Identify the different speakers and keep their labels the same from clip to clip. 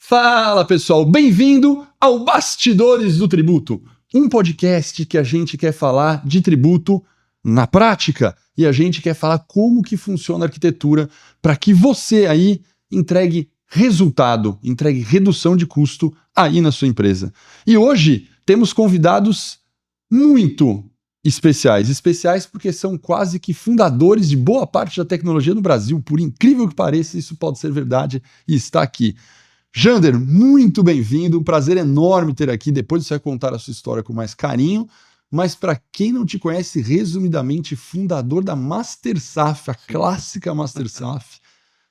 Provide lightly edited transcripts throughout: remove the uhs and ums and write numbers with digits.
Speaker 1: Fala pessoal, bem-vindo ao Bastidores do Tributo, um podcast que a gente quer falar de tributo na prática e a gente quer falar como que funciona a arquitetura para que você aí entregue resultado, entregue redução de custo aí na sua empresa. E hoje temos convidados muito especiais porque são quase que fundadores de boa parte da tecnologia no Brasil, por incrível que pareça, isso pode ser verdade e está aqui. Jander, muito bem-vindo, um prazer enorme ter aqui, depois você vai contar a sua história com mais carinho, mas para quem não te conhece, resumidamente, fundador da MasterSaf, a clássica MasterSaf,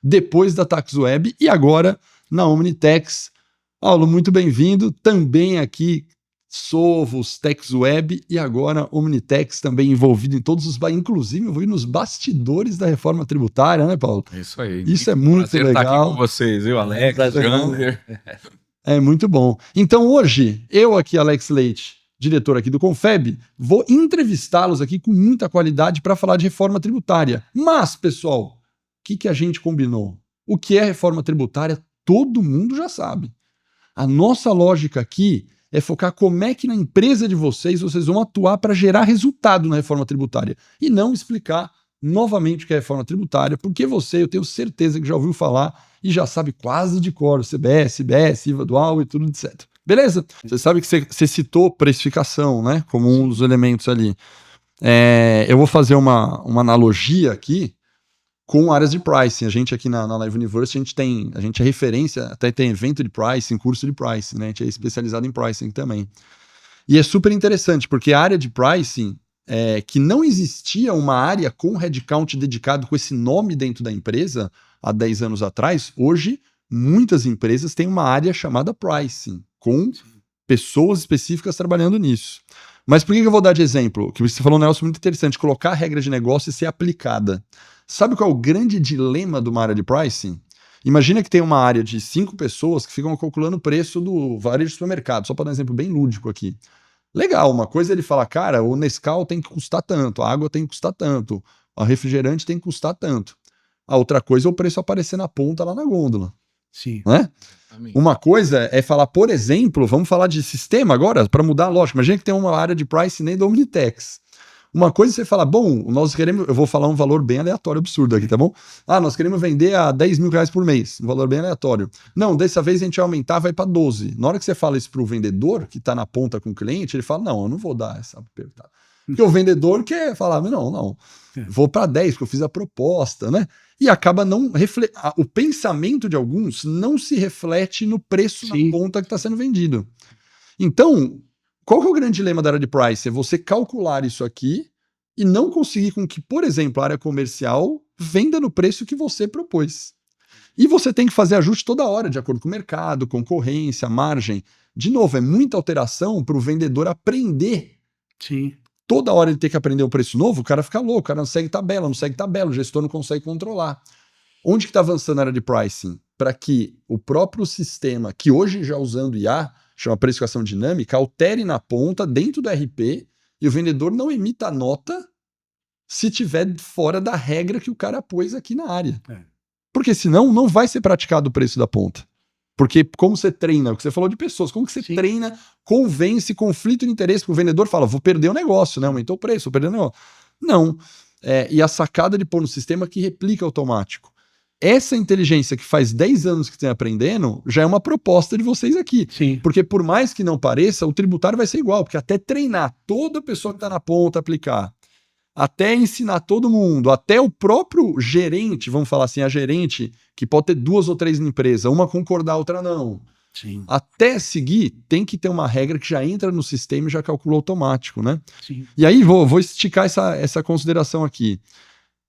Speaker 1: depois da TaxWeb e agora na Omnitex. Paulo, muito bem-vindo, também aqui Sovos, TaxWeb e agora Omnitex também envolvido em todos os, inclusive envolvido nos bastidores da reforma tributária, né, Paulo?
Speaker 2: Isso aí.
Speaker 1: Isso é muito legal.
Speaker 2: Estar aqui com vocês, viu, Alex, Jander.
Speaker 1: É muito bom. Então hoje, eu aqui, Alex Leite, diretor aqui do Confeb, vou entrevistá-los aqui com muita qualidade para falar de reforma tributária. Mas, pessoal, o que a gente combinou? O que é reforma tributária, todo mundo já sabe. A nossa lógica aqui é focar como é que na empresa de vocês vão atuar para gerar resultado na reforma tributária e não explicar novamente o que é reforma tributária, porque você, eu tenho certeza que já ouviu falar e já sabe quase de cor, CBS, IBS, IVA dual e tudo, etc. Beleza? Você sabe que você citou precificação, né, como um dos elementos ali. Eu vou fazer uma analogia aqui com áreas de pricing. A gente aqui na Live Universe, a gente é referência, até tem evento de pricing, curso de pricing, né? A gente é especializado em pricing também. E é super interessante, porque a área de pricing, que não existia uma área com headcount dedicado com esse nome dentro da empresa há 10 anos atrás, hoje muitas empresas têm uma área chamada pricing, com pessoas específicas trabalhando nisso. Mas por que eu vou dar de exemplo? Que você falou um negócio muito interessante, colocar a regra de negócio e ser aplicada. Sabe qual é o grande dilema de uma área de pricing? Imagina que tem uma área de 5 pessoas que ficam calculando o preço do varejo de supermercado, só para dar um exemplo bem lúdico aqui. Legal, uma coisa é ele falar, cara, o Nescau tem que custar tanto, a água tem que custar tanto, o refrigerante tem que custar tanto. A outra coisa é o preço aparecer na ponta lá na gôndola.
Speaker 2: Sim.
Speaker 1: Né? Uma coisa é falar, por exemplo, vamos falar de sistema agora, para mudar a lógica. Imagina que tem uma área de pricing nem da Omnitex. Uma coisa é você falar, bom, nós queremos, eu vou falar um valor bem aleatório, absurdo aqui, tá bom? Nós queremos vender a 10 mil reais por mês, um valor bem aleatório. Não, dessa vez a gente vai aumentar, vai para 12. Na hora que você fala isso para o vendedor, que está na ponta com o cliente, ele fala, não, eu não vou dar essa apertada. Porque o vendedor quer falar, não, vou para 10, porque eu fiz a proposta, né? E acaba não o pensamento de alguns não se reflete no preço na ponta que está sendo vendido. Então, qual que é o grande dilema da área de price? É você calcular isso aqui e não conseguir com que, por exemplo, a área comercial venda no preço que você propôs. E você tem que fazer ajuste toda hora, de acordo com o mercado, concorrência, margem. De novo, é muita alteração para o vendedor aprender.
Speaker 2: Sim.
Speaker 1: Toda hora ele tem que aprender um preço novo, o cara fica louco, o cara não segue tabela, o gestor não consegue controlar. Onde que está avançando a área de pricing? Para que o próprio sistema, que hoje já usando IA, chama precificação dinâmica, altere na ponta, dentro do RP, e o vendedor não emita a nota se tiver fora da regra que o cara pôs aqui na área. Porque senão não vai ser praticado o preço da ponta. Porque como você treina, o que você falou de pessoas, como que você treina, convence, conflito de interesse, porque o vendedor fala, vou perder o negócio, né? Aumentou o preço, vou perder o negócio. Não. E a sacada de pôr no sistema que replica automático. Essa inteligência que faz 10 anos que tem aprendendo, já é uma proposta de vocês aqui.
Speaker 2: Sim.
Speaker 1: Porque por mais que não pareça, o tributário vai ser igual, porque até treinar toda pessoa que está na ponta aplicar, até ensinar todo mundo, até o próprio gerente, vamos falar assim, a gerente, que pode ter 2 ou 3 na empresa, uma concordar, a outra não.
Speaker 2: Sim.
Speaker 1: Até seguir, tem que ter uma regra que já entra no sistema e já calcula automático, né?
Speaker 2: Sim.
Speaker 1: E aí, vou esticar essa consideração aqui.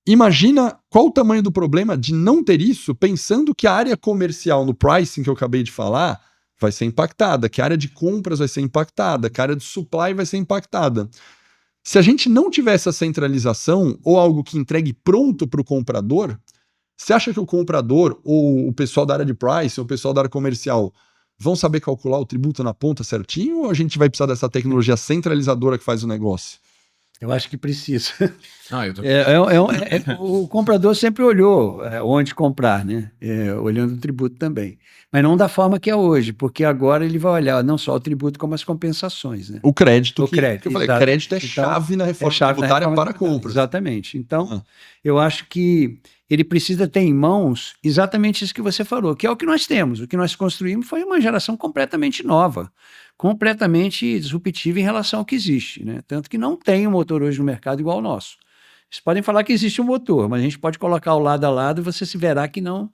Speaker 1: Imagina qual o tamanho do problema de não ter isso, pensando que a área comercial no pricing que eu acabei de falar vai ser impactada, que a área de compras vai ser impactada, que a área de supply vai ser impactada. Se a gente não tiver essa centralização ou algo que entregue pronto para o comprador, você acha que o comprador ou o pessoal da área de pricing ou o pessoal da área comercial vão saber calcular o tributo na ponta certinho ou a gente vai precisar dessa tecnologia centralizadora que faz o negócio?
Speaker 3: Eu acho que precisa.
Speaker 2: Ah, eu tô...
Speaker 3: O comprador sempre olhou onde comprar, né? Olhando o tributo também. Mas não da forma que é hoje, porque agora ele vai olhar não só o tributo, como as compensações, né?
Speaker 1: O crédito.
Speaker 3: O crédito,
Speaker 1: que eu falei,
Speaker 3: exato.
Speaker 1: crédito é
Speaker 3: Então,
Speaker 1: chave na reforma tributária para compras.
Speaker 3: Exatamente. Então, eu acho que ele precisa ter em mãos exatamente isso que você falou, que é o que nós temos. O que nós construímos foi uma geração completamente nova, completamente disruptiva em relação ao que existe, né? Tanto que não tem um motor hoje no mercado igual ao nosso. Vocês podem falar que existe um motor, mas a gente pode colocar o lado a lado e você se verá que não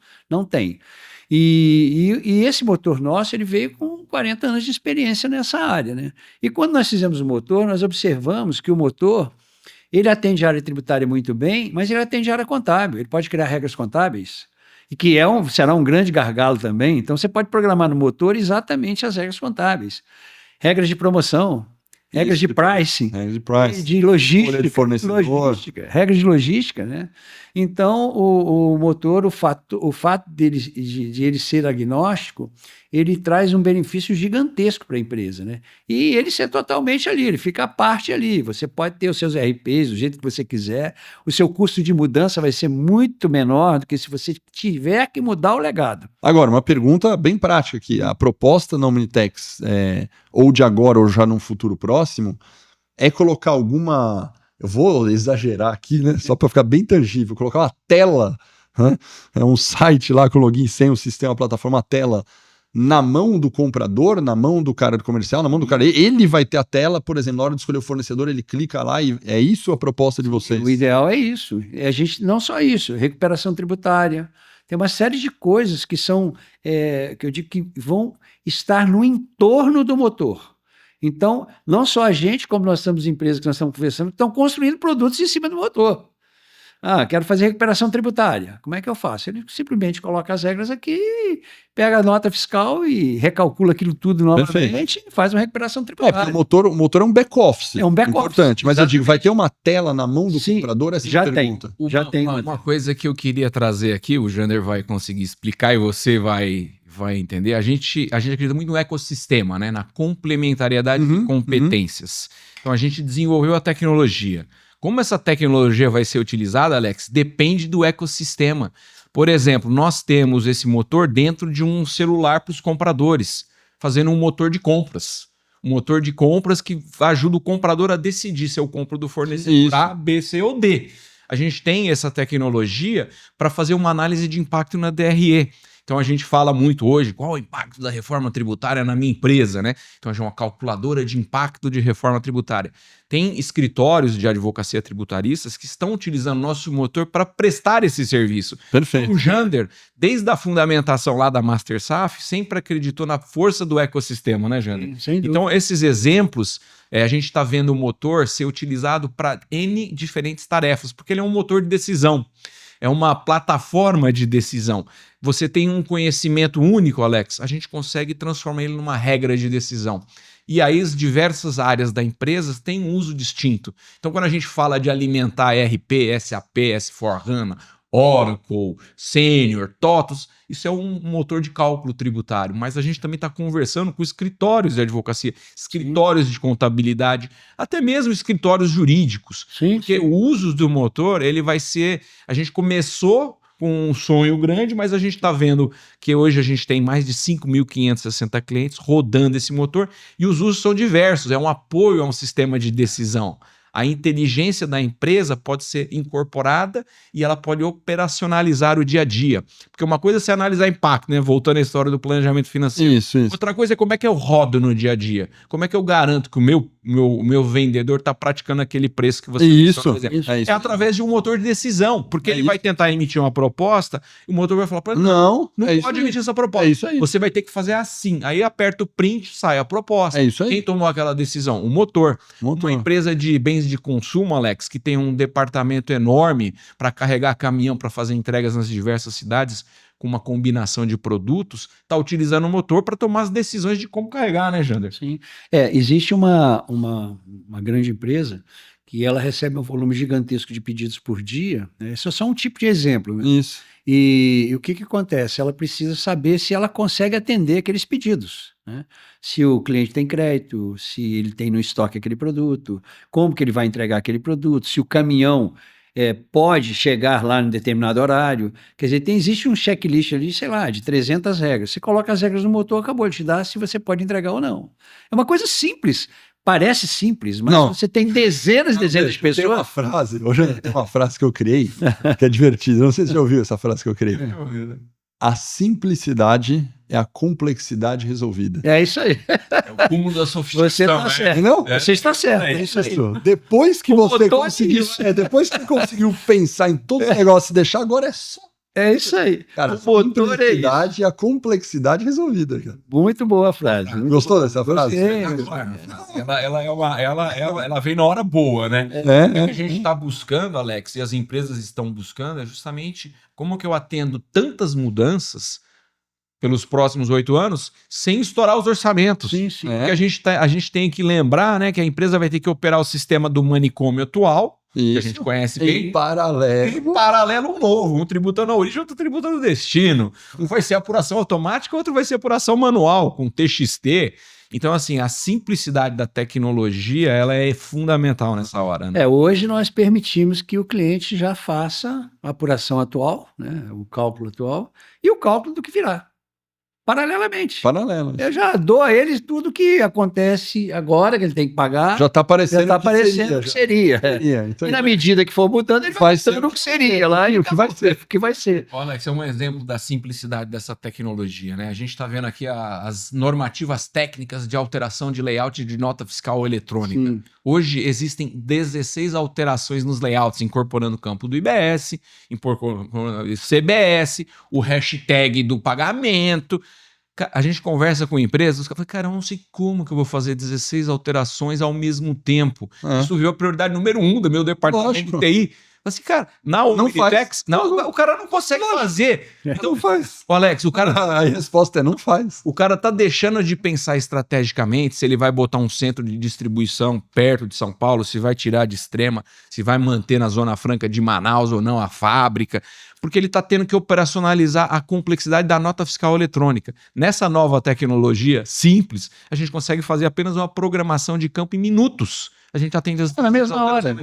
Speaker 3: tem. E esse motor nosso, ele veio com 40 anos de experiência nessa área, né? E quando nós fizemos o motor, nós observamos que o motor, ele atende a área tributária muito bem, mas ele atende a área contábil. Ele pode criar regras contábeis, e que será um grande gargalo também. Então, você pode programar no motor exatamente as regras contábeis. Regras de promoção, regras de pricing, de logística, regras de logística, né? Então, o motor, o fato de ele ser agnóstico, ele traz um benefício gigantesco para a empresa, né? E ele ser totalmente ali, ele fica à parte ali. Você pode ter os seus RPs do jeito que você quiser, o seu custo de mudança vai ser muito menor do que se você tiver que mudar o legado.
Speaker 1: Agora, uma pergunta bem prática aqui. A proposta na Omnitex, ou de agora ou já num futuro próximo, é colocar alguma... Eu vou exagerar aqui, né? Só para ficar bem tangível, colocar uma tela, né? É um site lá com login sem o sistema, a plataforma, tela na mão do comprador, na mão do cara do comercial, na mão do cara. Ele vai ter a tela, por exemplo, na hora de escolher o fornecedor, ele clica lá e é isso a proposta de vocês?
Speaker 3: O ideal é isso. A gente, não só isso, recuperação tributária. Tem uma série de coisas que são, que eu digo que vão estar no entorno do motor. Então, não só a gente, como nós estamos em empresas que nós estamos conversando, estão construindo produtos em cima do motor. Quero fazer recuperação tributária. Como é que eu faço? Ele simplesmente coloca as regras aqui, pega a nota fiscal e recalcula aquilo tudo novamente e faz uma recuperação tributária.
Speaker 1: Porque o motor é um back-office.
Speaker 3: É um back-office.
Speaker 1: Importante. Mas eu digo, vai ter uma tela na mão do comprador? Essa
Speaker 3: já
Speaker 1: pergunta.
Speaker 3: tem.
Speaker 2: Uma coisa que eu queria trazer aqui, o Jander vai conseguir explicar e você vai entender. A gente acredita muito no ecossistema, né? Na complementariedade de competências. Então a gente desenvolveu a tecnologia. Como essa tecnologia vai ser utilizada, Alex, depende do ecossistema. Por exemplo, nós temos esse motor dentro de um celular para os compradores, fazendo um motor de compras. Um motor de compras que ajuda o comprador a decidir se eu compro do fornecedor A, B, C ou D. A gente tem essa tecnologia para fazer uma análise de impacto na DRE. Então a gente fala muito hoje, qual o impacto da reforma tributária na minha empresa, né? Então a gente é uma calculadora de impacto de reforma tributária. Tem escritórios de advocacia tributaristas que estão utilizando nosso motor para prestar esse serviço.
Speaker 1: Perfeito.
Speaker 2: O Jander, desde a fundamentação lá da MasterSAF, sempre acreditou na força do ecossistema, né, Jander? Então esses exemplos, a gente está vendo o motor ser utilizado para N diferentes tarefas, porque ele é um motor de decisão. É uma plataforma de decisão. Você tem um conhecimento único, Alex, a gente consegue transformar ele numa regra de decisão. E aí as diversas áreas da empresa têm um uso distinto. Então quando a gente fala de alimentar ERP, SAP, S4HANA, Oracle, Senior, TOTOS, isso é um motor de cálculo tributário, mas a gente também está conversando com escritórios de advocacia, escritórios de contabilidade, até mesmo escritórios jurídicos, porque o uso do motor, ele vai ser, a gente começou com um sonho grande, mas a gente está vendo que hoje a gente tem mais de 5.560 clientes rodando esse motor e os usos são diversos, é um apoio a um sistema de decisão. A inteligência da empresa pode ser incorporada e ela pode operacionalizar o dia a dia. Porque uma coisa é você analisar impacto, né? Voltando à história do planejamento financeiro.
Speaker 1: Isso.
Speaker 2: Outra coisa é como é que eu rodo no dia a dia. Como é que eu garanto que o meu vendedor está praticando aquele preço que você
Speaker 1: mencionou,
Speaker 2: É através de um motor de decisão. Porque ele vai tentar emitir uma proposta e o motor vai falar para ele, não pode emitir essa proposta.
Speaker 1: É isso aí.
Speaker 2: Você vai ter que fazer assim. Aí aperta o print, sai a proposta.
Speaker 1: É isso aí.
Speaker 2: Quem tomou aquela decisão? O motor. Uma empresa de bens de consumo, Alex, que tem um departamento enorme para carregar caminhão para fazer entregas nas diversas cidades com uma combinação de produtos, está utilizando o motor para tomar as decisões de como carregar, né, Jander?
Speaker 3: Sim. Existe uma grande empresa que ela recebe um volume gigantesco de pedidos por dia, né? Isso é só um tipo de exemplo, né?
Speaker 1: Isso.
Speaker 3: E o que acontece? Ela precisa saber se ela consegue atender aqueles pedidos, né? Se o cliente tem crédito, se ele tem no estoque aquele produto, como que ele vai entregar aquele produto, se o caminhão pode chegar lá em determinado horário. Quer dizer, existe um checklist ali, sei lá, de 300 regras. Você coloca as regras no motor, acabou, ele te dá se você pode entregar ou não. É uma coisa simples. Parece simples, mas você tem dezenas de pessoas.
Speaker 1: Tem uma frase, hoje tem uma frase que eu criei, que é divertida. Não sei se você já ouviu essa frase que eu criei. A simplicidade é a complexidade resolvida.
Speaker 3: É isso aí.
Speaker 2: É o cúmulo da sofisticação.
Speaker 3: Você está certo. Não? Você está certo.
Speaker 1: É isso aí. Depois que você conseguiu, depois que conseguiu pensar em todos os negócios e deixar, agora é só.
Speaker 3: É isso aí.
Speaker 1: Cara, a simplicidade e a complexidade resolvida, cara.
Speaker 3: Muito boa a frase.
Speaker 1: Gostou dessa frase?
Speaker 2: Ela vem na hora boa, né? O que a gente está buscando, Alex, e as empresas estão buscando, é justamente como que eu atendo tantas mudanças pelos próximos 8 anos sem estourar os orçamentos.
Speaker 3: Sim, sim.
Speaker 2: Porque a gente tem que lembrar, né, que a empresa vai ter que operar o sistema do manicômio atual, que a gente conhece bem.
Speaker 1: Em paralelo
Speaker 2: Um novo, um tributando a origem, outro tributando o destino. Um vai ser apuração automática, outro vai ser apuração manual, com TXT. Então, assim, a simplicidade da tecnologia, ela é fundamental nessa hora, né?
Speaker 3: Hoje nós permitimos que o cliente já faça a apuração atual, né, o cálculo atual, e o cálculo do que virá. Paralelamente. Eu já dou a eles tudo que acontece agora, que ele tem que pagar.
Speaker 1: Já está aparecendo
Speaker 3: o que seria. Então, e na medida que for mudando, ele vai mudando o que seria lá e o que vai ser. O que vai ser.
Speaker 2: Olha, esse é um exemplo da simplicidade dessa tecnologia, né? A gente está vendo aqui as normativas técnicas de alteração de layout de nota fiscal eletrônica. Sim. Hoje existem 16 alterações nos layouts, incorporando o campo do IBS, incorporando o CBS, o hashtag do pagamento. A gente conversa com empresas, os caras falam, cara, eu não sei como que eu vou fazer 16 alterações ao mesmo tempo. Isso virou a prioridade número 1 do meu departamento de TI. Assim, cara,
Speaker 1: não faz.
Speaker 2: O cara não consegue fazer.
Speaker 1: Então não faz.
Speaker 2: Ô Alex, o cara...
Speaker 1: A resposta é não faz.
Speaker 2: O cara tá deixando de pensar estrategicamente se ele vai botar um centro de distribuição perto de São Paulo, se vai tirar de Extrema, se vai manter na Zona Franca de Manaus ou não a fábrica, porque ele tá tendo que operacionalizar a complexidade da nota fiscal eletrônica. Nessa nova tecnologia simples, a gente consegue fazer apenas uma programação de campo em minutos. A gente atende
Speaker 3: na mesma hora.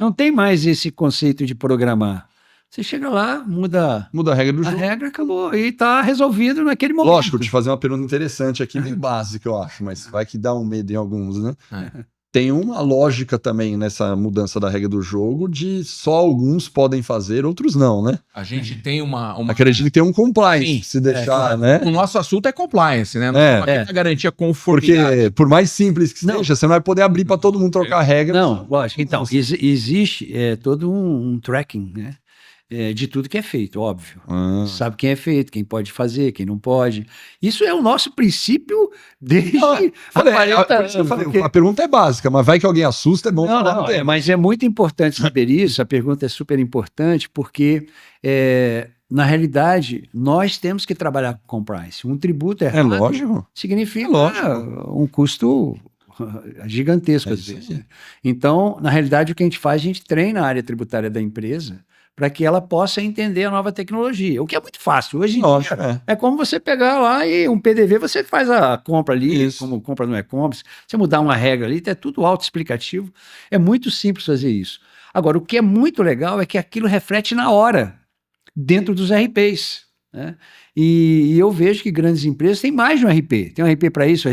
Speaker 3: Não tem mais esse conceito de programar. Você chega lá, muda
Speaker 1: a regra do jogo.
Speaker 3: A regra acabou. E está resolvido naquele momento.
Speaker 1: Lógico, te fazer uma pergunta interessante aqui, bem básica, eu acho, mas vai que dá um medo em alguns, né? Tem uma lógica também nessa mudança da regra do jogo de só alguns podem fazer, outros não, né?
Speaker 2: A gente tem uma...
Speaker 1: Acredito que tem um compliance, sim, se deixar, claro, né?
Speaker 2: O nosso assunto é compliance, né? A garantia conformidade.
Speaker 1: Porque por mais simples que seja, você não vai poder abrir para todo mundo trocar a regra.
Speaker 3: Não, lógico. Então, existe todo um tracking, né? De tudo que é feito, óbvio. Sabe quem é feito, quem pode fazer, quem não pode. Isso é o nosso princípio desde há 40 anos.
Speaker 1: A pergunta é básica, mas vai que alguém assusta, é bom falar.
Speaker 3: Mas é muito importante saber isso, a pergunta é super importante, porque, na realidade, nós temos que trabalhar com compliance. Um tributo errado
Speaker 1: lógico.
Speaker 3: Significa um custo gigantesco, às vezes. Então, na realidade, o que a gente treina a área tributária da empresa para que ela possa entender a nova tecnologia, o que é muito fácil. Hoje em dia, é como você pegar lá e um PDV, você faz a compra ali, como compra no e-commerce, você mudar uma regra ali, é tudo autoexplicativo, é muito simples fazer isso. Agora, o que é muito legal é que aquilo reflete na hora, dentro dos RPs, né? E eu vejo que grandes empresas têm mais de um RP. Tem um RP para isso,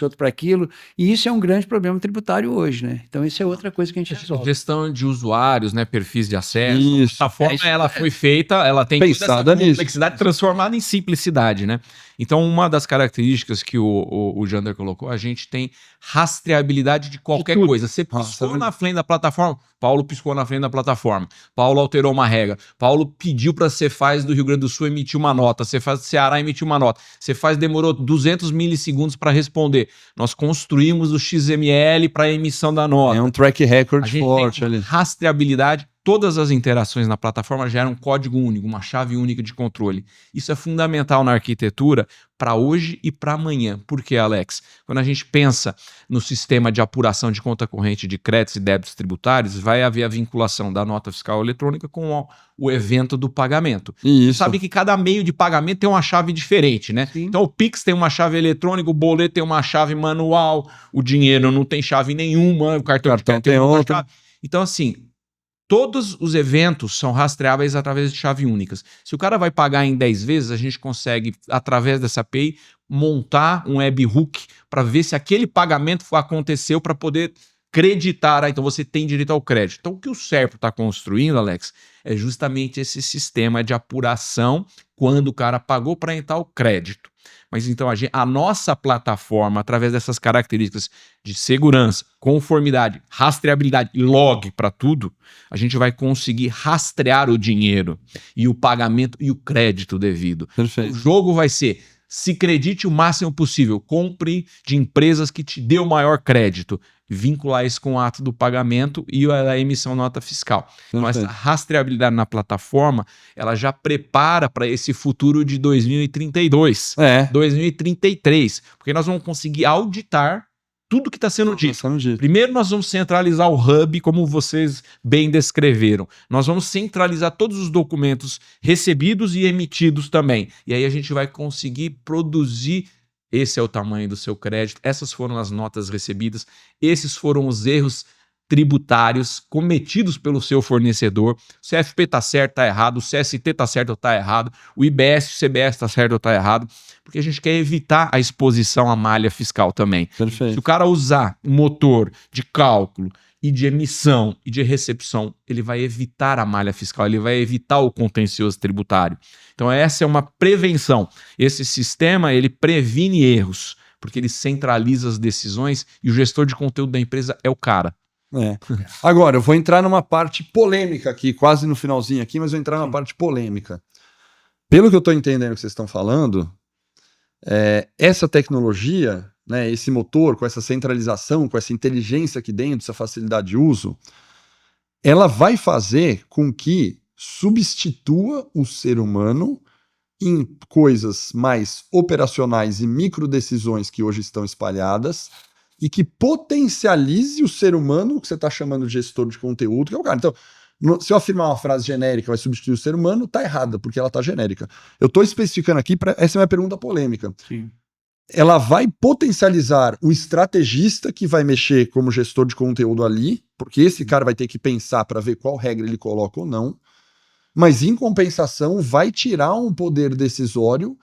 Speaker 3: outro para aquilo. E isso é um grande problema tributário hoje, né? Então, isso é outra coisa que a gente resolve.
Speaker 2: Gestão de usuários, né? Perfis de acesso. Isso. Essa forma, ela foi feita, ela tem
Speaker 1: toda
Speaker 2: essa complexidade transformada em simplicidade, né? Então, uma das características que o Jander colocou, a gente tem rastreabilidade de qualquer coisa. Você piscou na frente da plataforma, Paulo piscou na frente da plataforma, Paulo alterou uma regra, Paulo pediu para a Cefaz do Rio Grande do Sul emitir uma nota, a Cefaz do Ceará emitiu uma nota, Cefaz demorou 200 milissegundos para responder. Nós construímos o XML para a emissão da nota.
Speaker 1: É um track record forte ali.
Speaker 2: Rastreabilidade todas as interações na plataforma geram um código único, uma chave única de controle. Isso é fundamental na arquitetura para hoje e para amanhã. Por quê, Alex? Quando a gente pensa no sistema de apuração de conta corrente de créditos e débitos tributários, vai haver a vinculação da nota fiscal eletrônica com o evento do pagamento.
Speaker 1: Isso.
Speaker 2: Sabe que cada meio de pagamento tem uma chave diferente, né?
Speaker 3: Sim.
Speaker 2: Então o Pix tem uma chave eletrônica, o boleto tem uma chave manual, o dinheiro não tem chave nenhuma, o cartão de crédito tem outra chave. Então, assim, todos os eventos são rastreáveis através de chave únicas. Se o cara vai pagar em 10 vezes, a gente consegue, através dessa API, montar um webhook para ver se aquele pagamento aconteceu para poder creditar. Então você tem direito ao crédito. Então o que o Serpro está construindo, Alex, é justamente esse sistema de apuração quando o cara pagou para entrar o crédito. Mas então a nossa plataforma, através dessas características de segurança, conformidade, rastreabilidade e log para tudo, a gente vai conseguir rastrear o dinheiro e o pagamento e o crédito devido.
Speaker 1: Perfeito.
Speaker 2: O jogo vai ser: se credite o máximo possível, compre de empresas que te dê o maior crédito, vincular isso com o ato do pagamento e a emissão nota fiscal. Então essa rastreabilidade na plataforma, ela já prepara para esse futuro de 2032, 2033, porque nós vamos conseguir auditar tudo que está sendo dito. Primeiro nós vamos centralizar o hub, como vocês bem descreveram. Nós vamos centralizar todos os documentos recebidos e emitidos também. E aí a gente vai conseguir produzir. Esse é o tamanho do seu crédito, essas foram as notas recebidas, esses foram os erros tributários cometidos pelo seu fornecedor. O CFP está certo, está errado, o CST está certo ou está errado, o IBS, o CBS está certo ou está errado, porque a gente quer evitar a exposição à malha fiscal também.
Speaker 1: Perfeito.
Speaker 2: Se o cara usar um motor de cálculo e de emissão e de recepção, ele vai evitar a malha fiscal, ele vai evitar o contencioso tributário. Então essa é uma prevenção. Esse sistema, ele previne erros, porque ele centraliza as decisões e o gestor de conteúdo da empresa é o cara.
Speaker 1: Agora, eu vou entrar numa parte polêmica aqui, quase no finalzinho aqui, mas vou entrar numa parte polêmica. Pelo que eu estou entendendo que vocês estão falando, essa tecnologia, né, esse motor com essa centralização, com essa inteligência aqui dentro, essa facilidade de uso, ela vai fazer com que substitua o ser humano em coisas mais operacionais e micro decisões que hoje estão espalhadas e que potencialize o ser humano, que você está chamando de gestor de conteúdo, que é o cara. Então, se eu afirmar uma frase genérica vai substituir o ser humano, tá errada, porque ela tá genérica. Eu estou especificando aqui, essa é a minha pergunta polêmica.
Speaker 3: Sim.
Speaker 1: Ela vai potencializar o estrategista que vai mexer como gestor de conteúdo ali, porque esse cara vai ter que pensar para ver qual regra ele coloca ou não, mas em compensação vai tirar um poder decisório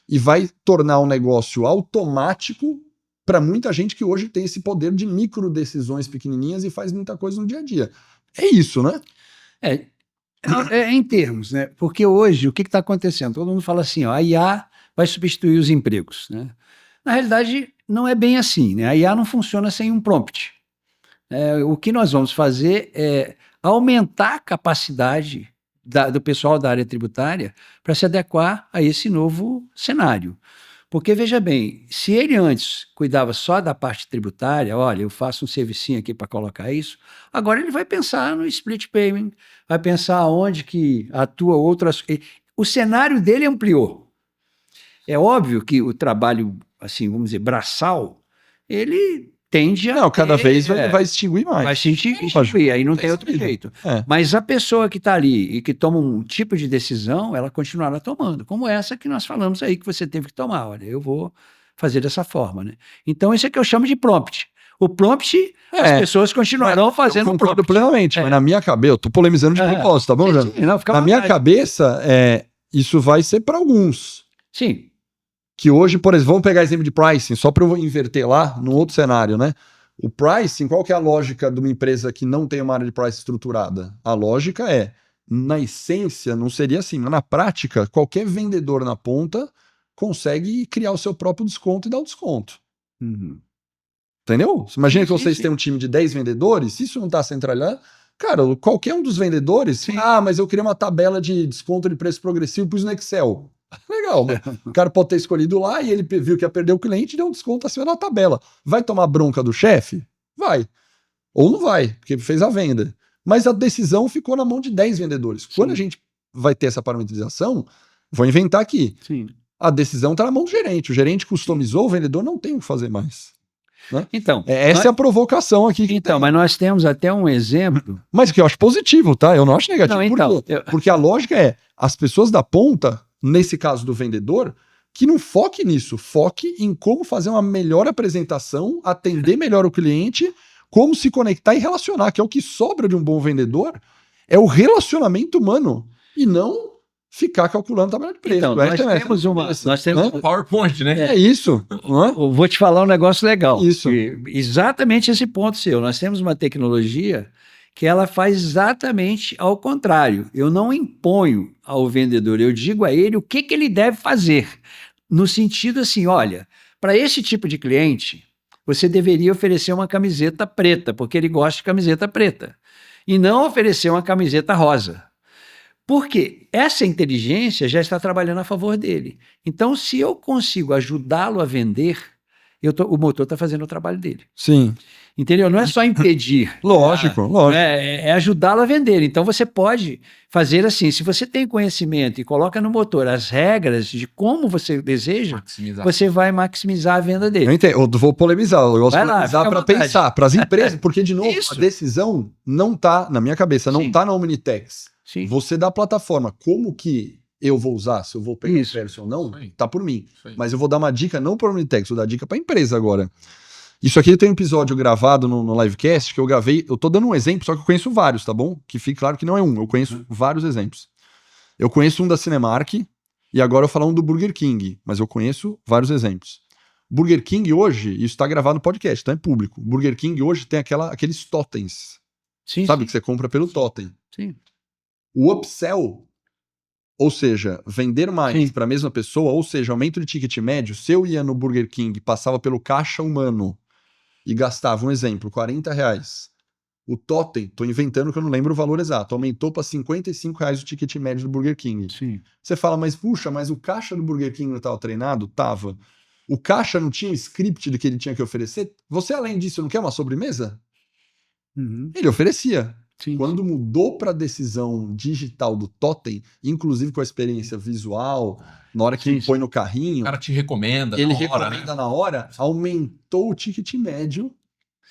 Speaker 1: e vai tornar o negócio automático para muita gente que hoje tem esse poder de micro decisões pequenininhas e faz muita coisa no dia a dia. É isso, né?
Speaker 3: Em termos, né? Porque hoje, o que está acontecendo? Todo mundo fala assim, ó, a IA vai substituir os empregos, né? Na realidade, não é bem assim, né? A IA não funciona sem um prompt. O que nós vamos fazer é aumentar a capacidade do pessoal da área tributária para se adequar a esse novo cenário. Porque, veja bem, se ele antes cuidava só da parte tributária, olha, eu faço um servicinho aqui para colocar isso, agora ele vai pensar no split payment, vai pensar onde que atua outras... O cenário dele ampliou. É óbvio que o trabalho, assim, vamos dizer, braçal, ele tende a...
Speaker 1: Não, cada vez vai extinguir mais.
Speaker 3: Vai se extinguir, aí não tem outro jeito. Mas a pessoa que está ali e que toma um tipo de decisão, ela continuará tomando, como essa que nós falamos aí, que você teve que tomar. Olha, eu vou fazer dessa forma, né? Então, isso é que eu chamo de prompt. O prompt, as pessoas continuarão fazendo
Speaker 1: o prompt. Plenamente, mas na minha cabeça, eu tô polemizando de propósito, tá bom, Jânio? Na minha cabeça, isso vai ser para alguns.
Speaker 3: Sim.
Speaker 1: Que hoje, por exemplo, vamos pegar exemplo de pricing, só para eu inverter lá, num outro cenário, né? O pricing, qual que é a lógica de uma empresa que não tem uma área de pricing estruturada? A lógica na essência, não seria assim, mas na prática, qualquer vendedor na ponta consegue criar o seu próprio desconto e dar o desconto.
Speaker 3: Uhum.
Speaker 1: Entendeu? Imagina que vocês têm um time de 10 vendedores, se isso não está centralizado, cara, qualquer um dos vendedores, mas eu criei uma tabela de desconto de preço progressivo, pus no Excel. Legal, o cara pode ter escolhido lá e ele viu que ia perder o cliente e deu um desconto acima da tabela. Vai tomar bronca do chefe? Vai. Ou não vai, porque fez a venda. mas a decisão ficou na mão de 10 vendedores. Quando a gente vai ter essa parametrização, vou inventar aqui.
Speaker 3: Sim.
Speaker 1: A decisão está na mão do gerente. O gerente customizou, o vendedor não tem o que fazer mais. Né?
Speaker 3: Então,
Speaker 1: essa é a provocação aqui.
Speaker 3: Então, mas nós temos até um exemplo.
Speaker 1: Mas que eu acho positivo, tá? Eu não acho negativo.
Speaker 3: Não, então,
Speaker 1: porque a lógica é, as pessoas da ponta, nesse caso do vendedor, que não foque nisso, foque em como fazer uma melhor apresentação, atender melhor o cliente, como se conectar e relacionar, que é o que sobra de um bom vendedor, é o relacionamento humano, e não ficar calculando tabela de preço.
Speaker 3: Então, nós temos
Speaker 2: um PowerPoint, né?
Speaker 1: É isso.
Speaker 3: Eu vou te falar um negócio legal.
Speaker 1: Isso.
Speaker 3: Exatamente esse ponto seu. Nós temos uma tecnologia que ela faz exatamente ao contrário. Eu não imponho ao vendedor, eu digo a ele o que ele deve fazer. No sentido assim, olha, para esse tipo de cliente, você deveria oferecer uma camiseta preta, porque ele gosta de camiseta preta. E não oferecer uma camiseta rosa. Porque essa inteligência já está trabalhando a favor dele. Então, se eu consigo ajudá-lo a vender, o motor está fazendo o trabalho dele.
Speaker 1: Sim.
Speaker 3: Entendeu? Não é só impedir.
Speaker 1: Lógico.
Speaker 3: É ajudá-lo a vender. Então, você pode fazer assim, se você tem conhecimento e coloca no motor as regras de como você deseja, você vai maximizar a venda dele.
Speaker 1: Eu entendo. Eu vou polemizar. Eu gosto de polemizar para pensar, para as empresas, porque, de novo, a decisão não está, na minha cabeça, não está na Omnitex.
Speaker 3: Sim.
Speaker 1: Você dá a plataforma, como que eu vou usar, se eu vou pegar o preço ou não, tá por mim. Mas eu vou dar uma dica não para o Omnitex, vou dar dica para a empresa agora. Isso aqui tem um episódio gravado no Livecast que eu gravei, eu tô dando um exemplo, só que eu conheço vários, tá bom? Que fique claro que não é um, eu conheço vários exemplos. Eu conheço um da Cinemark e agora eu vou falar um do Burger King, mas eu conheço vários exemplos. Burger King hoje, isso tá gravado no podcast, tá? É público. Burger King hoje tem aqueles totens, sabe? Que você compra pelo totem.
Speaker 3: Sim.
Speaker 1: O upsell, ou seja, vender mais para a mesma pessoa, ou seja, aumento de ticket médio, se eu ia no Burger King, passava pelo caixa humano e gastava, um exemplo, R$40, o totem, tô inventando que eu não lembro o valor exato, aumentou para R$55 o ticket médio do Burger King.
Speaker 3: Sim.
Speaker 1: Você fala, mas puxa, mas o caixa do Burger King não estava treinado? Tava. O caixa não tinha o script do que ele tinha que oferecer? Você, além disso, não quer uma sobremesa?
Speaker 3: Uhum.
Speaker 1: Ele oferecia.
Speaker 3: Sim.
Speaker 1: Quando mudou para a decisão digital do totem, inclusive com a experiência visual, na hora que ele põe no carrinho,
Speaker 2: o cara te recomenda,
Speaker 1: ele recomenda na hora, aumentou o ticket médio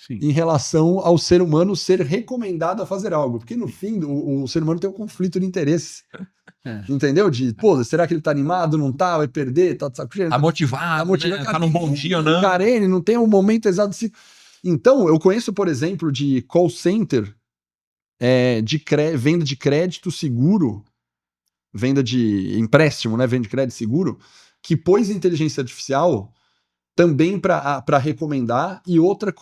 Speaker 1: em relação ao ser humano ser recomendado a fazer algo. Porque no fim, o ser humano tem um conflito de interesse. Entendeu? De, pô, será que ele tá animado? Não tá? Vai perder? Tá de saco cheio?
Speaker 2: Tá motivado, né? Tá num bom dia ou não?
Speaker 1: Cara, ele não tem um momento exato. Então, eu conheço, por exemplo, de call center, venda de crédito seguro, venda de empréstimo, né? Venda de crédito seguro, que pôs inteligência artificial também para recomendar, e outra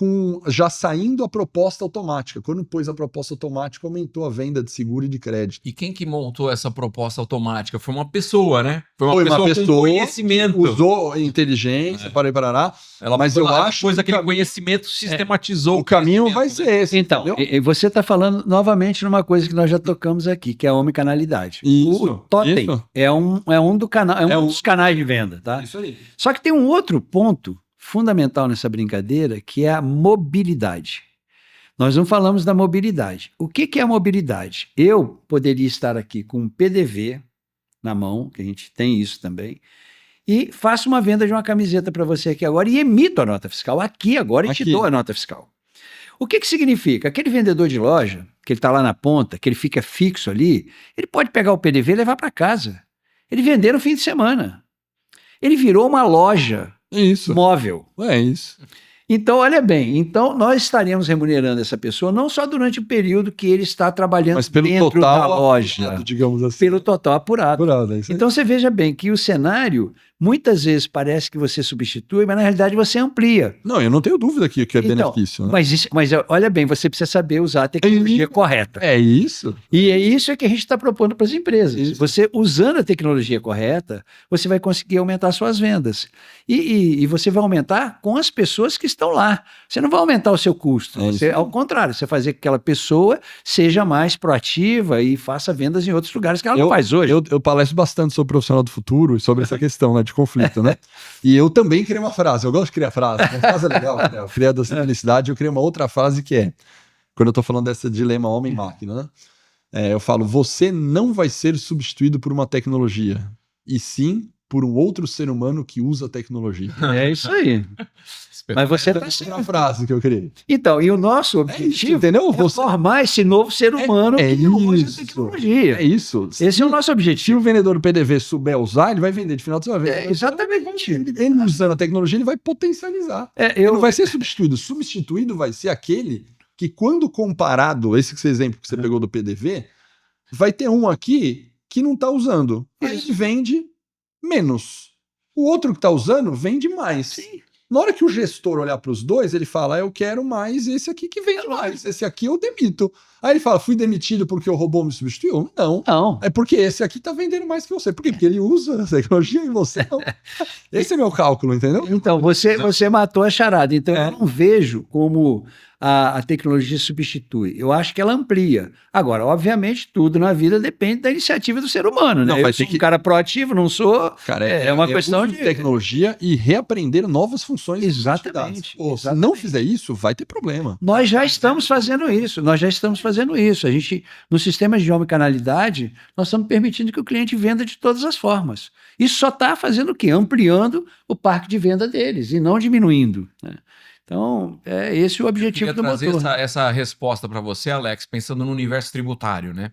Speaker 1: já saindo a proposta automática. Quando pôs a proposta automática, aumentou a venda de seguro e de crédito.
Speaker 2: E quem que montou essa proposta automática? Foi uma pessoa, né? Foi uma pessoa com conhecimento.
Speaker 1: Usou inteligência, parará.
Speaker 2: Mas eu acho que depois daquele conhecimento sistematizou.
Speaker 1: O caminho vai ser esse.
Speaker 3: Então, você está falando novamente numa coisa que nós já tocamos aqui, que é a omnicanalidade.
Speaker 1: Isso,
Speaker 3: o totem é um dos canais de venda, tá?
Speaker 1: Isso aí.
Speaker 3: Só que tem um outro ponto fundamental nessa brincadeira, que é a mobilidade. Nós não falamos da mobilidade. O que é a mobilidade? Eu poderia estar aqui com um PDV na mão, que a gente tem isso também, e faço uma venda de uma camiseta para você aqui agora e emito a nota fiscal aqui agora e te dou a nota fiscal. O que significa? Aquele vendedor de loja, que ele está lá na ponta, que ele fica fixo ali, ele pode pegar o PDV e levar para casa. Ele vender no fim de semana. Ele virou uma loja móvel.
Speaker 1: É isso.
Speaker 3: Então, olha bem, nós estaremos remunerando essa pessoa não só durante o período que ele está trabalhando dentro da loja,
Speaker 1: apurado, digamos assim.
Speaker 3: Pelo total apurado.
Speaker 1: É isso aí.
Speaker 3: Então, você veja bem que o cenário, muitas vezes parece que você substitui, mas na realidade você amplia.
Speaker 1: Não, eu não tenho dúvida que é benefício. Né?
Speaker 3: Mas olha bem, você precisa saber usar a tecnologia correta.
Speaker 1: É isso.
Speaker 3: E é isso que a gente está propondo para as empresas. Isso. Você, usando a tecnologia correta, você vai conseguir aumentar suas vendas. E você vai aumentar com as pessoas que estão lá. Você não vai aumentar o seu custo. Ao contrário, você fazer que aquela pessoa seja mais proativa e faça vendas em outros lugares que ela não faz hoje.
Speaker 1: Eu palestro bastante sobre o profissional do futuro e sobre essa questão, né, de conflito, né? E eu também criei uma frase. Eu gosto de criar frase. Uma frase é legal. Né? Eu criei a da simplicidade. Eu criei uma outra frase que é: quando eu tô falando desse dilema homem-máquina, né? Eu falo, você não vai ser substituído por uma tecnologia, e sim por um outro ser humano que usa a tecnologia.
Speaker 3: É isso aí. Mas você tá
Speaker 1: Essa é a frase que eu criei.
Speaker 3: Então, e o nosso objetivo
Speaker 1: entendeu?
Speaker 3: é formar esse novo ser humano que usa a tecnologia.
Speaker 1: É isso.
Speaker 3: Esse é o nosso
Speaker 1: Se
Speaker 3: objetivo.
Speaker 1: o vendedor do PDV souber usar, ele vai vender de final de semana.
Speaker 3: Exatamente.
Speaker 1: Ele usando a tecnologia, ele vai potencializar. Ele não vai ser substituído. Substituído vai ser aquele que, quando comparado, esse exemplo que você pegou do PDV, vai ter um aqui que não está usando. Aí ele vende menos. O outro que está usando vende mais.
Speaker 3: Sim.
Speaker 1: Na hora que o gestor olhar para os dois, ele fala, eu quero mais esse aqui que vende mais. Esse aqui eu demito. Aí ele fala, fui demitido porque o robô me substituiu? Não.
Speaker 3: Não.
Speaker 1: É porque esse aqui tá vendendo mais que você. Por quê? Porque ele usa a tecnologia e você não. Esse é meu cálculo, entendeu?
Speaker 3: Então, você matou a charada. Então, eu não vejo como a tecnologia substitui. Eu acho que ela amplia. Agora, obviamente, tudo na vida depende da iniciativa do ser humano, né?
Speaker 1: Não,
Speaker 3: Eu sou um cara proativo, não sou...
Speaker 1: Cara,
Speaker 3: é uma questão
Speaker 1: uso
Speaker 3: de
Speaker 1: tecnologia e reaprender novas funções.
Speaker 3: Exatamente.
Speaker 1: Pô, se não fizer isso, vai ter problema.
Speaker 3: Nós já estamos fazendo isso. A gente, nos sistemas de omnicanalidade, nós estamos permitindo que o cliente venda de todas as formas. Isso só está fazendo o quê? Ampliando o parque de venda deles e não diminuindo, né? Então, é esse o objetivo do motor.
Speaker 2: Essa resposta para você, Alex, pensando no universo tributário, né?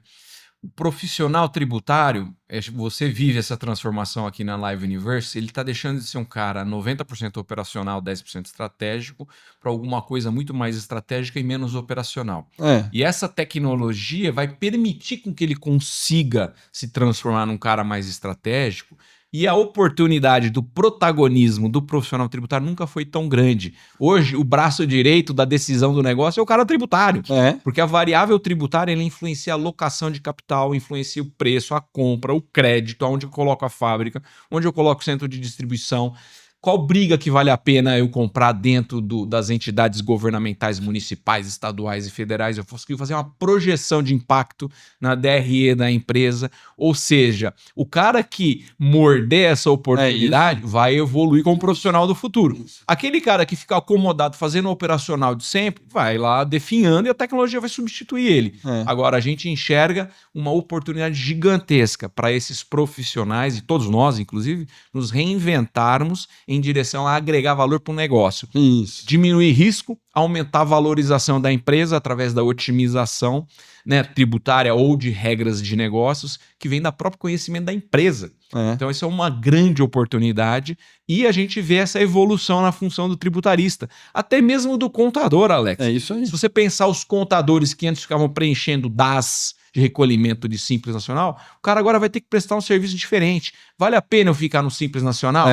Speaker 2: O profissional tributário, você vive essa transformação aqui na Live Universe, ele está deixando de ser um cara 90% operacional, 10% estratégico, para alguma coisa muito mais estratégica e menos operacional. E essa tecnologia vai permitir com que ele consiga se transformar num cara mais estratégico, e a oportunidade do protagonismo do profissional tributário nunca foi tão grande. Hoje, o braço direito da decisão do negócio é o cara tributário. Porque a variável tributária ela influencia a alocação de capital, influencia o preço, a compra, o crédito, onde eu coloco a fábrica, onde eu coloco o centro de distribuição. Qual briga que vale a pena eu comprar dentro das entidades governamentais, municipais, estaduais e federais? Eu consigo fazer uma projeção de impacto na DRE da empresa. Ou seja, o cara que morder essa oportunidade vai evoluir como profissional do futuro. Aquele cara que fica acomodado fazendo o operacional de sempre, vai lá definhando e a tecnologia vai substituir ele. Agora, a gente enxerga uma oportunidade gigantesca para esses profissionais, e todos nós, inclusive, nos reinventarmos em direção a agregar valor para o negócio.
Speaker 1: Isso.
Speaker 2: Diminuir risco, aumentar a valorização da empresa através da otimização, né, tributária ou de regras de negócios, que vem da próprio conhecimento da empresa. Então, isso é uma grande oportunidade e a gente vê essa evolução na função do tributarista, até mesmo do contador, Alex.
Speaker 1: É isso aí.
Speaker 2: Se você pensar os contadores que antes ficavam preenchendo DAS de recolhimento de Simples Nacional, o cara agora vai ter que prestar um serviço diferente. Vale a pena eu ficar no Simples Nacional?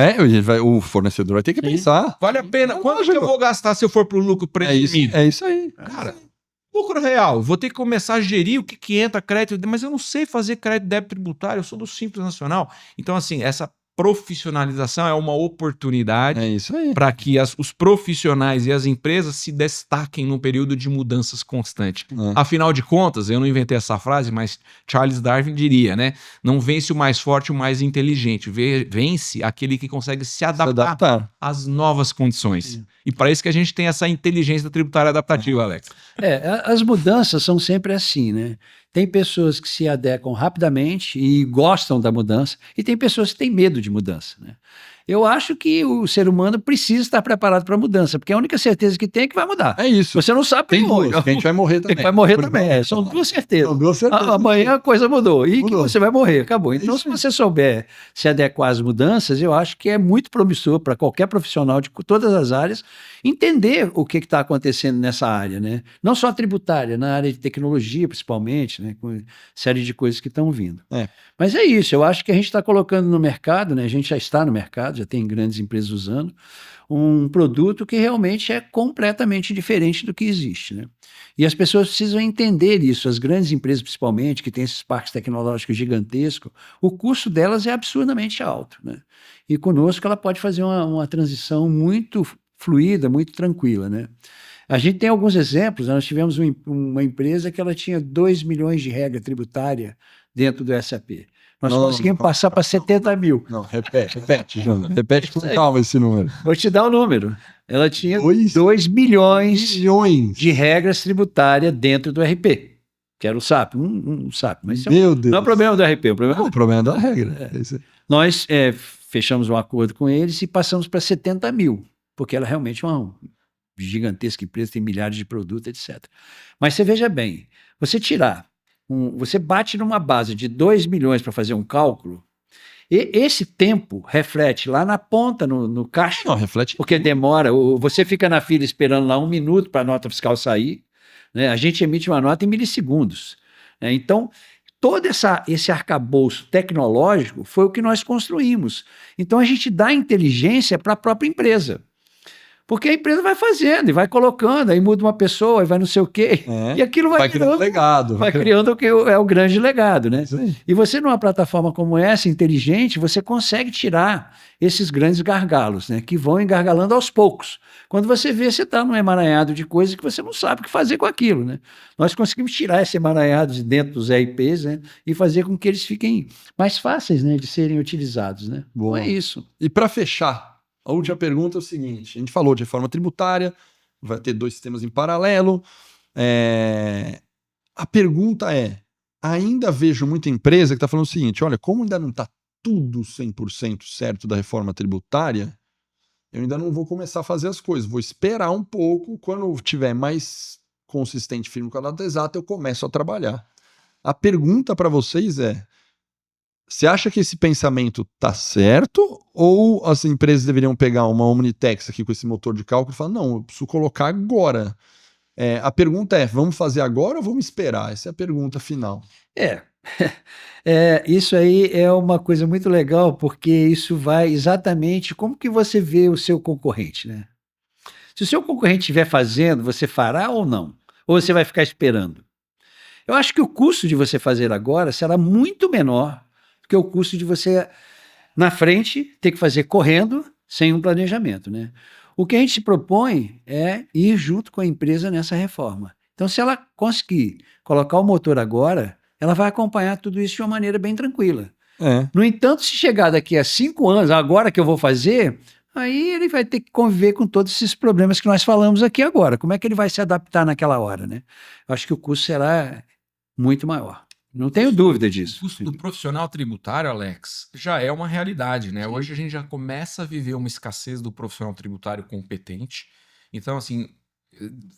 Speaker 1: O fornecedor vai ter que pensar.
Speaker 2: Vale a pena? Quanto que eu vou gastar se eu for pro lucro presumido?
Speaker 1: É isso aí.
Speaker 2: Cara, lucro real. Vou ter que começar a gerir o que entra crédito, mas eu não sei fazer crédito débito tributário, eu sou do Simples Nacional. Então, assim, essa profissionalização é uma oportunidade para que os profissionais e as empresas se destaquem num período de mudanças constantes. Afinal de contas, eu não inventei essa frase, mas Charles Darwin diria, né? Não vence o mais forte, o mais inteligente. Vence aquele que consegue se adaptar às novas condições. E para isso que a gente tem essa inteligência tributária adaptativa, Alex.
Speaker 3: As mudanças são sempre assim, né? Tem pessoas que se adequam rapidamente e gostam da mudança, e tem pessoas que têm medo de mudança, né? Eu acho que o ser humano precisa estar preparado para a mudança, porque a única certeza que tem é que vai mudar.
Speaker 1: É isso.
Speaker 3: Você não sabe
Speaker 1: tem duas, que a gente vai morrer também.
Speaker 3: Vai morrer também. São duas certezas. Amanhã a coisa mudou. E que você vai morrer. Acabou. Então, se você souber se adequar às mudanças, eu acho que é muito promissor para qualquer profissional de todas as áreas entender o que está acontecendo nessa área, né? Não só tributária, na área de tecnologia, principalmente, né? Com série de coisas que estão vindo. Mas é isso. Eu acho que a gente está colocando no mercado, né? A gente já está no mercado, já tem grandes empresas usando, um produto que realmente é completamente diferente do que existe, né? E as pessoas precisam entender isso, as grandes empresas principalmente, que têm esses parques tecnológicos gigantescos, o custo delas é absurdamente alto, né? E conosco ela pode fazer uma transição muito fluida, muito tranquila, né? A gente tem alguns exemplos, nós tivemos uma empresa que ela tinha 2 milhões de regra tributária dentro do SAP. Nós conseguimos passar para 70 mil.
Speaker 1: Não, repete, Jana. Repete com calma esse número.
Speaker 3: Vou te dar o número. Ela tinha 2 milhões de regras tributárias dentro do RP, que era o SAP, um SAP. Mas
Speaker 1: Meu Deus.
Speaker 3: Não é o problema do RP,
Speaker 1: o problema é da regra.
Speaker 3: Nós fechamos um acordo com eles e passamos para 70 mil, porque ela realmente é uma gigantesca empresa, tem milhares de produtos, etc. Mas você veja bem, você bate numa base de 2 milhões para fazer um cálculo, e esse tempo reflete lá na ponta, no caixa.
Speaker 1: Não, reflete.
Speaker 3: Porque demora, você fica na fila esperando lá 1 minuto para a nota fiscal sair, né? A gente emite uma nota em milissegundos. Né? Então, todo esse arcabouço tecnológico foi o que nós construímos. Então, a gente dá inteligência para a própria empresa. Porque a empresa vai fazendo e vai colocando, aí muda uma pessoa, aí vai não sei o quê, e aquilo vai
Speaker 1: criando legado.
Speaker 3: Vai criando o que é o grande legado, né? E você, numa plataforma como essa, inteligente, você consegue tirar esses grandes gargalos, né? Que vão engargalando aos poucos. Quando você vê, você está num emaranhado de coisas que você não sabe o que fazer com aquilo, né? Nós conseguimos tirar esse emaranhado de dentro dos ERPs, né? E fazer com que eles fiquem mais fáceis, né? De serem utilizados, né? Bom, é isso.
Speaker 1: E para fechar, a última pergunta é o seguinte: a gente falou de reforma tributária, vai ter 2 sistemas em paralelo. A pergunta é: ainda vejo muita empresa que está falando o seguinte, olha, como ainda não está tudo 100% certo da reforma tributária, eu ainda não vou começar a fazer as coisas, vou esperar um pouco, quando tiver mais consistente, firme com a data exata, eu começo a trabalhar. A pergunta para vocês é: você acha que esse pensamento tá certo? Ou as empresas deveriam pegar uma Omnitex aqui com esse motor de cálculo e falar, não, eu preciso colocar agora? A pergunta é, vamos fazer agora ou vamos esperar? Essa é a pergunta final.
Speaker 3: Isso aí é uma coisa muito legal, porque isso vai exatamente como que você vê o seu concorrente, né? Se o seu concorrente estiver fazendo, você fará ou não? Ou você vai ficar esperando? Eu acho que o custo de você fazer agora será muito menor que o custo de você, na frente, ter que fazer correndo, sem um planejamento, né? O que a gente se propõe é ir junto com a empresa nessa reforma. Então, se ela conseguir colocar o motor agora, ela vai acompanhar tudo isso de uma maneira bem tranquila. No entanto, se chegar daqui a 5 anos, agora que eu vou fazer, aí ele vai ter que conviver com todos esses problemas que nós falamos aqui agora. Como é que ele vai se adaptar naquela hora, né? Eu acho que o custo será muito maior. Não tenho dúvida disso.
Speaker 2: O custo do profissional tributário, Alex, já é uma realidade, né? Sim. Hoje a gente já começa a viver uma escassez do profissional tributário competente. Então, assim,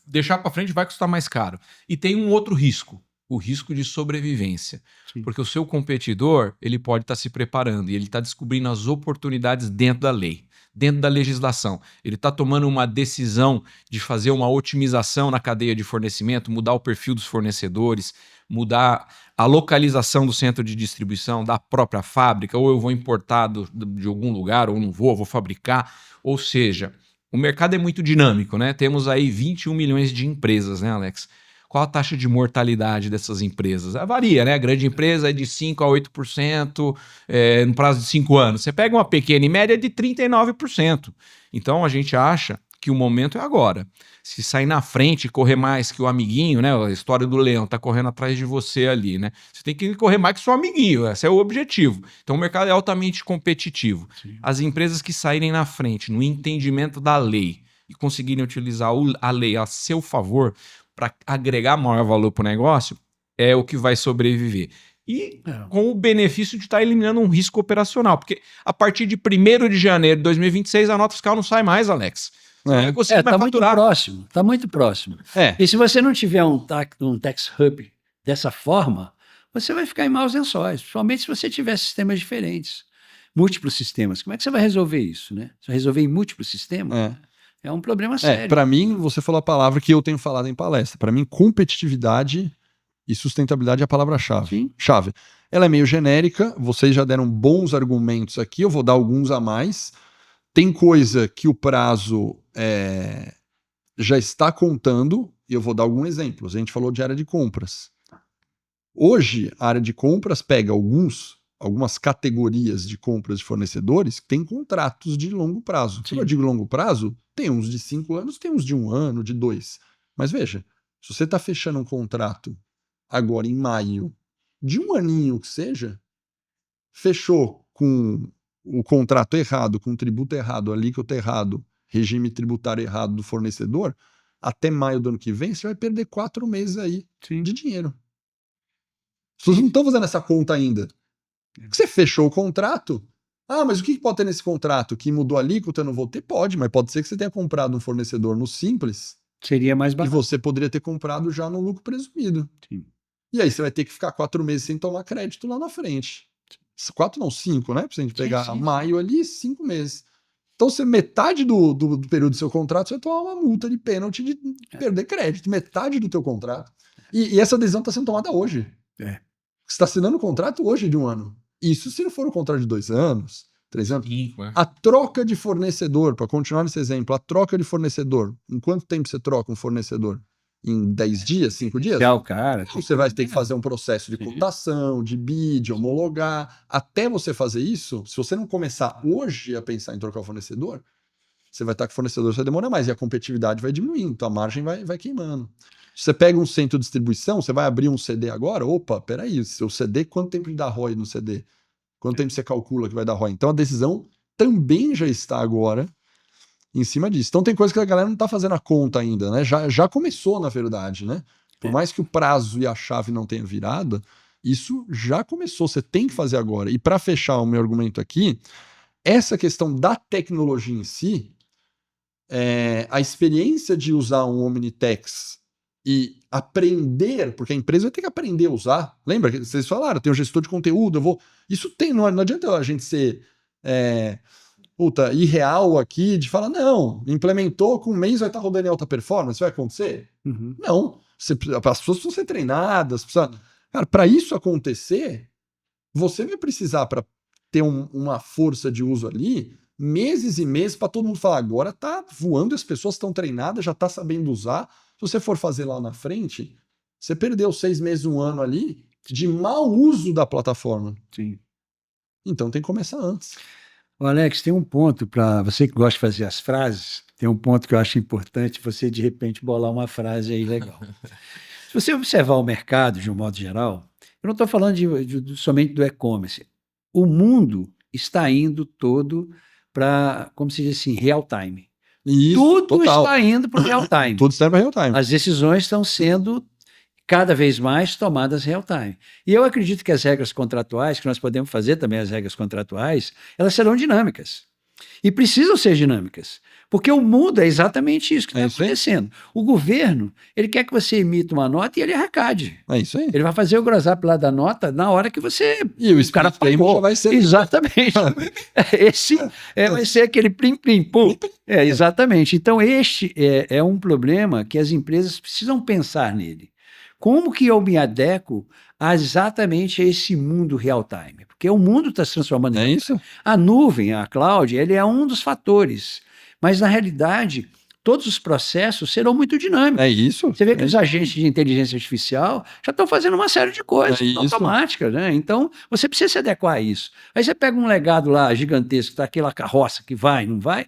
Speaker 2: deixar para frente vai custar mais caro. E tem um outro risco, o risco de sobrevivência. Sim. Porque o seu competidor, ele pode estar se preparando e ele está descobrindo as oportunidades dentro da lei, dentro da legislação. Ele está tomando uma decisão de fazer uma otimização na cadeia de fornecimento, mudar o perfil dos fornecedores, mudar a localização do centro de distribuição da própria fábrica, ou eu vou importar de algum lugar, ou não vou fabricar. Ou seja, o mercado é muito dinâmico, né? Temos aí 21 milhões de empresas, né, Alex? Qual a taxa de mortalidade dessas empresas? Varia, né? A grande empresa é de 5% a 8% no prazo de 5 anos. Você pega uma pequena e média de 39%. Então, a gente acha que o momento é agora. Se sair na frente e correr mais que o amiguinho, né? A história do leão tá correndo atrás de você ali, né? Você tem que correr mais que o seu amiguinho, esse é o objetivo. Então o mercado é altamente competitivo. Sim. As empresas que saírem na frente no entendimento da lei e conseguirem utilizar a lei a seu favor para agregar maior valor para o negócio, é o que vai sobreviver. E com o benefício de estar eliminando um risco operacional, porque a partir de 1º de janeiro de 2026 a nota fiscal não sai mais, Alex.
Speaker 3: Tá muito próximo, tá muito próximo. E se você não tiver um tax hub dessa forma, você vai ficar em maus lençóis, principalmente se você tiver sistemas diferentes, múltiplos sistemas. Como é que você vai resolver isso, né? Você vai resolver em múltiplos sistemas? É um problema sério.
Speaker 1: Para mim, você falou a palavra que eu tenho falado em palestra. Para mim, competitividade e sustentabilidade é a palavra-chave. Ela é meio genérica, vocês já deram bons argumentos aqui, eu vou dar alguns a mais. Tem coisa que o prazo já está contando, e eu vou dar alguns exemplos. A gente falou de área de compras. Hoje, a área de compras pega algumas categorias de compras de fornecedores que têm contratos de longo prazo. Quando eu digo longo prazo, tem uns de 5 anos, tem uns de 1 ano, de 2. Mas veja, se você está fechando um contrato agora em maio, de 1 aninho que seja, fechou com o contrato errado, com o tributo errado, a alíquota errado, regime tributário errado do fornecedor, até maio do ano que vem, você vai perder 4 meses aí de dinheiro. As pessoas não estão fazendo essa conta ainda. Você fechou o contrato. Ah, mas o que pode ter nesse contrato? Que mudou a alíquota, eu não vou ter? Pode, mas pode ser que você tenha comprado um fornecedor no Simples.
Speaker 3: Seria mais barato.
Speaker 1: E você poderia ter comprado já no lucro presumido.
Speaker 3: Sim.
Speaker 1: E aí você vai ter que ficar 4 meses sem tomar crédito lá na frente. 4 não, 5, né? Pra gente pegar maio ali, 5 meses. Então, metade do período do seu contrato, você vai tomar uma multa de pênalti de perder crédito. Metade do teu contrato. E essa decisão está sendo tomada hoje. Você está assinando um contrato hoje de 1 ano. Isso se não for um contrato de 2 anos, 3 anos.
Speaker 2: 5,
Speaker 1: A troca de fornecedor, para continuar nesse exemplo, a troca de fornecedor. Em quanto tempo você troca um fornecedor? Em 10 dias, 5 dias?
Speaker 3: Já o cara.
Speaker 1: Você vai ter que fazer um processo de cotação, de bid, homologar. Até você fazer isso, se você não começar hoje a pensar em trocar o fornecedor, você vai estar com o fornecedor, você vai demorar mais. E a competitividade vai diminuindo, então a margem vai queimando. Se você pega um centro de distribuição, você vai abrir um CD agora, opa, peraí, seu CD, quanto tempo de dar ROI no CD? Quanto tempo você calcula que vai dar ROI? Então a decisão também já está agora em cima disso. Então tem coisa que a galera não está fazendo a conta ainda, né? Já começou, na verdade, né? Por mais que o prazo e a chave não tenha virado, isso já começou, você tem que fazer agora. E para fechar o meu argumento aqui, essa questão da tecnologia em si, a experiência de usar um Omnitex e aprender, porque a empresa vai ter que aprender a usar. Lembra que vocês falaram, tem um gestor de conteúdo, Isso tem, não adianta a gente ser irreal aqui, de falar, não, implementou, com um mês vai estar rodando em alta performance, vai acontecer?
Speaker 3: Uhum.
Speaker 1: Não. As pessoas precisam ser treinadas. Cara, para isso acontecer, você vai precisar, para ter uma força de uso ali, meses e meses para todo mundo falar, agora tá voando, as pessoas estão treinadas, já tá sabendo usar. Se você for fazer lá na frente, você perdeu 6 meses, 1 ano ali de mau uso da plataforma.
Speaker 3: Sim.
Speaker 1: Então tem que começar antes.
Speaker 3: Ô Alex, tem um ponto para você que gosta de fazer as frases, tem um ponto que eu acho importante você de repente bolar uma frase aí legal. Se você observar o mercado de um modo geral, eu não estou falando somente do e-commerce. O mundo está indo todo para, como se diz assim, real time.
Speaker 1: Isso,
Speaker 3: tudo
Speaker 1: total.
Speaker 3: está indo para o real time.
Speaker 1: Tudo está para real time.
Speaker 3: As decisões estão sendo cada vez mais tomadas real time. E eu acredito que as regras contratuais, que nós podemos fazer também as regras contratuais, elas serão dinâmicas. E precisam ser dinâmicas. Porque o mundo é exatamente isso que está acontecendo. O governo, ele quer que você emita uma nota e ele arrecade.
Speaker 1: É isso aí.
Speaker 3: Ele vai fazer o gross-up lá da nota na hora que você...
Speaker 1: E o cara pagou. Já vai ser...
Speaker 3: Exatamente. Vai ser aquele plim-plim-pum. Exatamente. Então, este é um problema que as empresas precisam pensar nele. Como que eu me adequo a exatamente esse mundo real-time? Porque o mundo está se transformando em
Speaker 1: isso.
Speaker 3: A nuvem, a cloud, ele é um dos fatores. Mas, na realidade, todos os processos serão muito dinâmicos.
Speaker 1: É isso.
Speaker 3: Você vê que os agentes de inteligência artificial já estão fazendo uma série de coisas automáticas, né? Então, você precisa se adequar a isso. Aí você pega um legado lá gigantesco, tá aquela carroça que vai, não vai,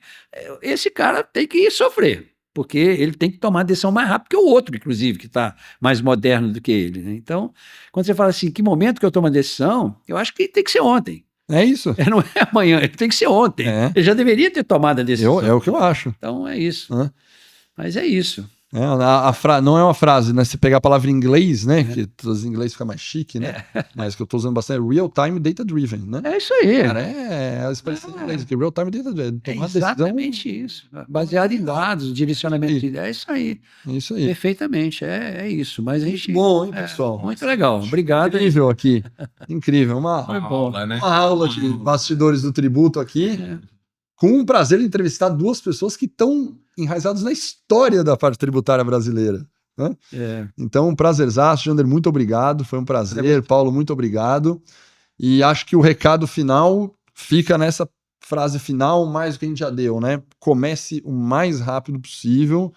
Speaker 3: esse cara tem que sofrer. Porque ele tem que tomar a decisão mais rápido que o outro, inclusive, que está mais moderno do que ele. Né? Então, quando você fala assim, que momento que eu tomo a decisão, eu acho que tem que ser ontem.
Speaker 1: É isso.
Speaker 3: Não é amanhã, ele tem que ser ontem. Ele já deveria ter tomado a decisão.
Speaker 1: É o que eu acho.
Speaker 3: Então, é isso. Mas é isso.
Speaker 1: Não é uma frase, né? Se pegar a palavra em inglês, né? Que os ingleses ficam mais chique, né? Mas que eu estou usando bastante é real-time data-driven, né?
Speaker 3: É isso aí.
Speaker 1: Cara, a expressão em inglês, que real-time data-driven.
Speaker 3: É exatamente isso. Baseado em dados, direcionamento de ideias, é isso aí.
Speaker 1: É isso aí.
Speaker 3: Perfeitamente, é isso. Mas a gente...
Speaker 1: Bom, hein, pessoal?
Speaker 3: Muito legal. Obrigado.
Speaker 1: Incrível aqui. Incrível. Uma aula de bastidores do tributo aqui. Com um prazer de entrevistar 2 pessoas que estão enraizadas na história da parte tributária brasileira. Né? Então, um prazerzaço, Jander, muito obrigado. Foi um prazer. Paulo, muito obrigado. E acho que o recado final fica nessa frase final, mais do que a gente já deu, né? Comece o mais rápido possível,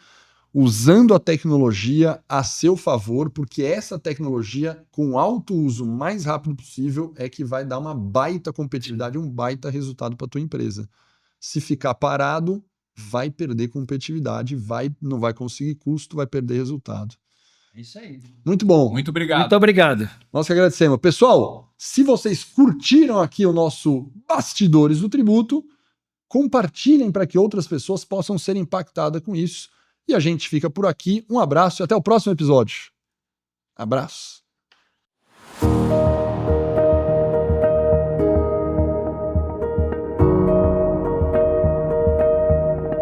Speaker 1: usando a tecnologia a seu favor, porque essa tecnologia, com alto uso mais rápido possível, é que vai dar uma baita competitividade, um baita resultado para a tua empresa. Se ficar parado, vai perder competitividade, não vai conseguir custo, vai perder resultado.
Speaker 3: É isso aí.
Speaker 1: Muito bom.
Speaker 2: Muito obrigado.
Speaker 3: Muito obrigado.
Speaker 1: Nós que agradecemos. Pessoal, se vocês curtiram aqui o nosso Bastidores do Tributo, compartilhem para que outras pessoas possam ser impactadas com isso. E a gente fica por aqui. Um abraço e até o próximo episódio. Abraço.